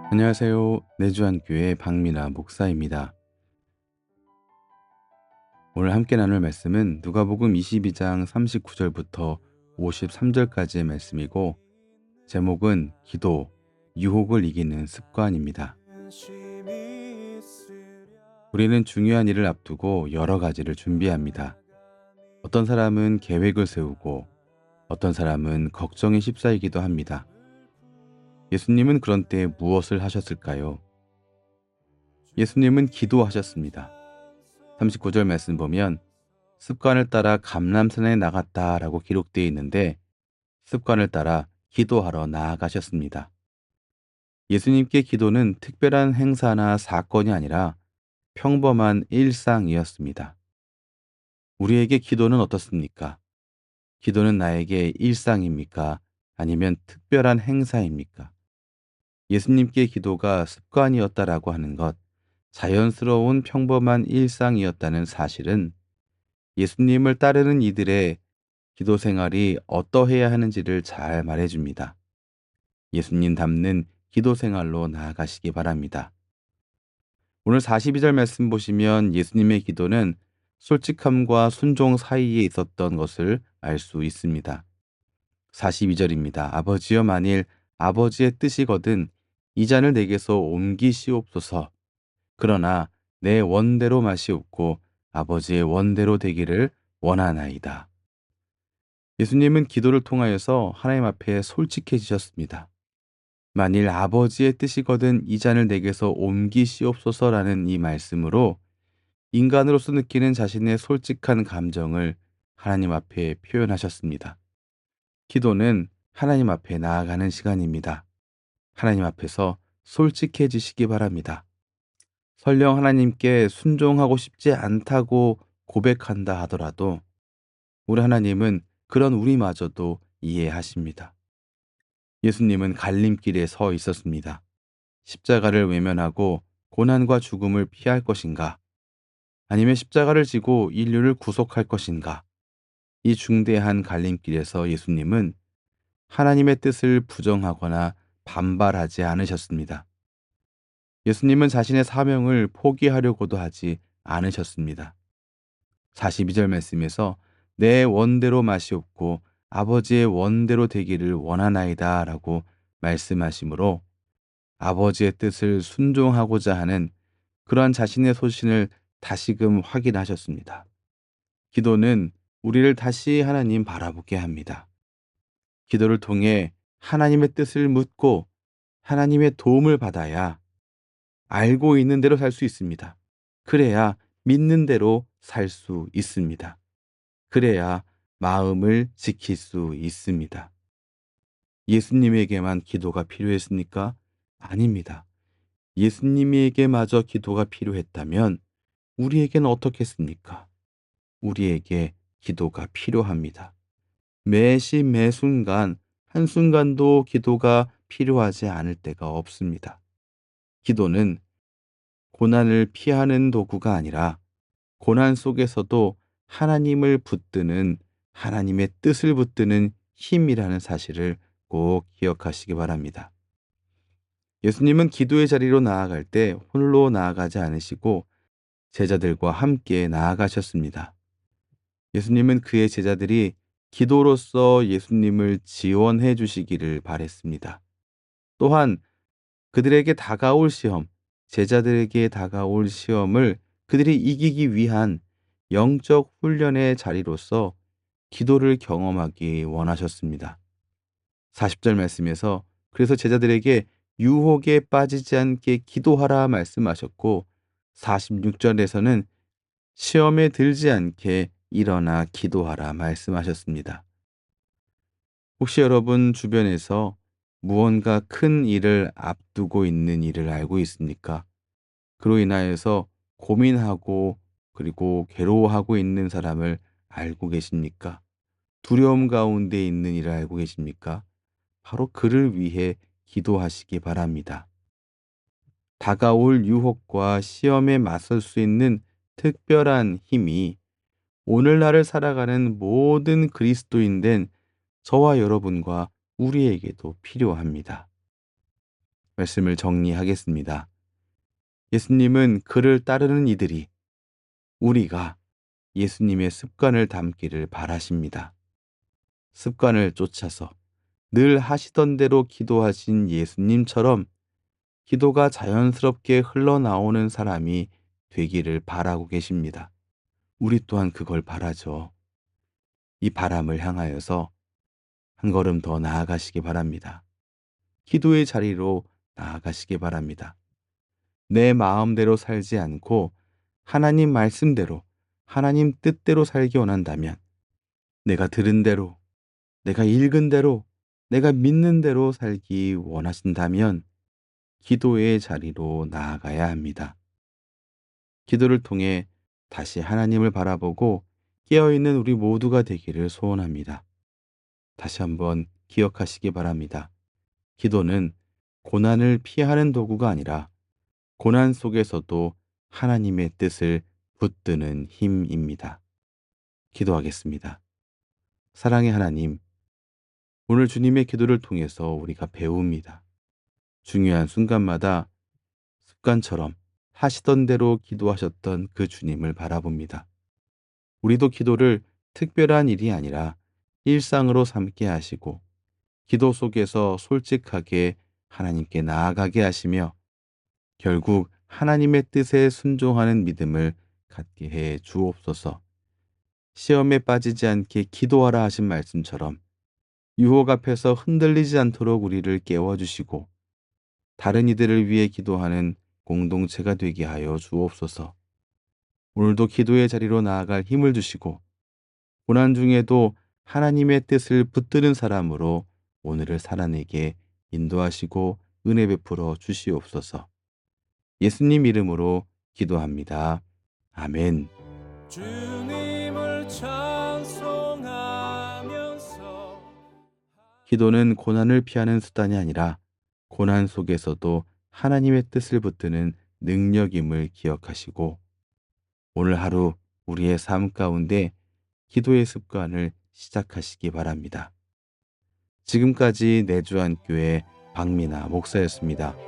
안녕하세요. 내주한교회 박민아 목사입니다. 오늘 함께 나눌 말씀은 누가복음 22장 39절부터 53절까지의 말씀이고, 제목은 기도, 유혹을 이기는 습관입니다. 우리는 중요한 일을 앞두고 여러 가지를 준비합니다. 어떤 사람은 계획을 세우고, 어떤 사람은 걱정에 휩싸이기도 합니다. 예수님은 그런 때 무엇을 하셨을까요? 예수님은 기도하셨습니다. 39절 말씀 보면 습관을 따라 감람산에 나갔다라고 기록되어 있는데, 습관을 따라 기도하러 나아가셨습니다. 예수님께 기도는 특별한 행사나 사건이 아니라 평범한 일상이었습니다. 우리에게 기도는 어떻습니까? 기도는 나에게 일상입니까? 아니면 특별한 행사입니까? 예수님께 기도가 습관이었다라고 하는 것, 자연스러운 평범한 일상이었다는 사실은 예수님을 따르는 이들의 기도 생활이 어떠해야 하는지를 잘 말해줍니다. 예수님 닮는 기도 생활로 나아가시기 바랍니다. 오늘 42절 말씀 보시면 예수님의 기도는 솔직함과 순종 사이에 있었던 것을 알 수 있습니다. 42절입니다. 아버지여, 만일 아버지의 뜻이거든 이 잔을 내게서 옮기시옵소서. 그러나 내 원대로 마시옵고 아버지의 원대로 되기를 원하나이다. 예수님은 기도를 통하여서 하나님 앞에 솔직해지셨습니다. 만일 아버지의 뜻이거든 이 잔을 내게서 옮기시옵소서라는 이 말씀으로 인간으로서 느끼는 자신의 솔직한 감정을 하나님 앞에 표현하셨습니다. 기도는 하나님 앞에 나아가는 시간입니다. 하나님 앞에서 솔직해지시기 바랍니다. 설령 하나님께 순종하고 싶지 않다고 고백한다 하더라도 우리 하나님은 그런 우리마저도 이해하십니다. 예수님은 갈림길에 서 있었습니다. 십자가를 외면하고 고난과 죽음을 피할 것인가? 아니면 십자가를 지고 인류를 구속할 것인가? 이 중대한 갈림길에서 예수님은 하나님의 뜻을 부정하거나 반발하지 않으셨습니다. 예수님은 자신의 사명을 포기하려고도 하지 않으셨습니다. 42절 말씀에서 내 원대로 마시옵고 아버지의 원대로 되기를 원하나이다 라고 말씀하시므로 아버지의 뜻을 순종하고자 하는 그러한 자신의 소신을 다시금 확인하셨습니다. 기도는 우리를 다시 하나님 바라보게 합니다. 기도를 통해 하나님의 뜻을 묻고 하나님의 도움을 받아야 알고 있는 대로 살 수 있습니다. 그래야 믿는 대로 살 수 있습니다. 그래야 마음을 지킬 수 있습니다. 예수님에게만 기도가 필요했습니까? 아닙니다. 예수님에게마저 기도가 필요했다면 우리에게는 어떻겠습니까? 우리에게 기도가 필요합니다. 매시 매순간 한순간도 기도가 필요하지 않을 때가 없습니다. 기도는 고난을 피하는 도구가 아니라 고난 속에서도 하나님을 붙드는, 하나님의 뜻을 붙드는 힘이라는 사실을 꼭 기억하시기 바랍니다. 예수님은 기도의 자리로 나아갈 때 홀로 나아가지 않으시고 제자들과 함께 나아가셨습니다. 예수님은 그의 제자들이 기도로서 예수님을 지원해 주시기를 바랬습니다. 또한 그들에게 다가올 시험, 제자들에게 다가올 시험을 그들이 이기기 위한 영적 훈련의 자리로서 기도를 경험하기 원하셨습니다. 40절 말씀에서 그래서 제자들에게 유혹에 빠지지 않게 기도하라 말씀하셨고, 46절에서는 시험에 들지 않게 일어나 기도하라 말씀하셨습니다. 혹시 여러분 주변에서 무언가 큰 일을 앞두고 있는 일을 알고 있습니까? 그로 인하여서 고민하고 그리고 괴로워하고 있는 사람을 알고 계십니까? 두려움 가운데 있는 일을 알고 계십니까? 바로 그를 위해 기도하시기 바랍니다. 다가올 유혹과 시험에 맞설 수 있는 특별한 힘이 오늘날을 살아가는 모든 그리스도인 된 저와 여러분과 우리에게도 필요합니다. 말씀을 정리하겠습니다. 예수님은 그를 따르는 이들이 우리가 예수님의 습관을 담기를 바라십니다. 습관을 쫓아서 늘 하시던 대로 기도하신 예수님처럼 기도가 자연스럽게 흘러나오는 사람이 되기를 바라고 계십니다. 우리 또한 그걸 바라죠. 이 바람을 향하여서 한 걸음 더 나아가시기 바랍니다. 기도의 자리로 나아가시기 바랍니다. 내 마음대로 살지 않고 하나님 말씀대로, 하나님 뜻대로 살기 원한다면 내가 들은 대로, 내가 읽은 대로, 내가 믿는 대로 살기 원하신다면 기도의 자리로 나아가야 합니다. 기도를 통해 다시 하나님을 바라보고 깨어있는 우리 모두가 되기를 소원합니다. 다시 한번 기억하시기 바랍니다. 기도는 고난을 피하는 도구가 아니라 고난 속에서도 하나님의 뜻을 붙드는 힘입니다. 기도하겠습니다. 사랑의 하나님, 오늘 주님의 기도를 통해서 우리가 배웁니다. 중요한 순간마다 습관처럼 하시던 대로 기도하셨던 그 주님을 바라봅니다. 우리도 기도를 특별한 일이 아니라 일상으로 삼게 하시고 기도 속에서 솔직하게 하나님께 나아가게 하시며 결국 하나님의 뜻에 순종하는 믿음을 갖게 해 주옵소서. 시험에 빠지지 않게 기도하라 하신 말씀처럼 유혹 앞에서 흔들리지 않도록 우리를 깨워주시고 다른 이들을 위해 기도하는 공동체가 되게 하여 주옵소서. 오늘도 기도의 자리로 나아갈 힘을 주시고 고난 중에도 하나님의 뜻을 붙드는 사람으로 오늘을 살아내게 인도하시고 은혜 베풀어 주시옵소서. 예수님 이름으로 기도합니다. 아멘. 주님을 찬송하면서 기도는 고난을 피하는 수단이 아니라 고난 속에서도 하나님의 뜻을 붙드는 능력임을 기억하시고 오늘 하루 우리의 삶 가운데 기도의 습관을 시작하시기 바랍니다. 지금까지 내주한 교회 박민아 목사였습니다.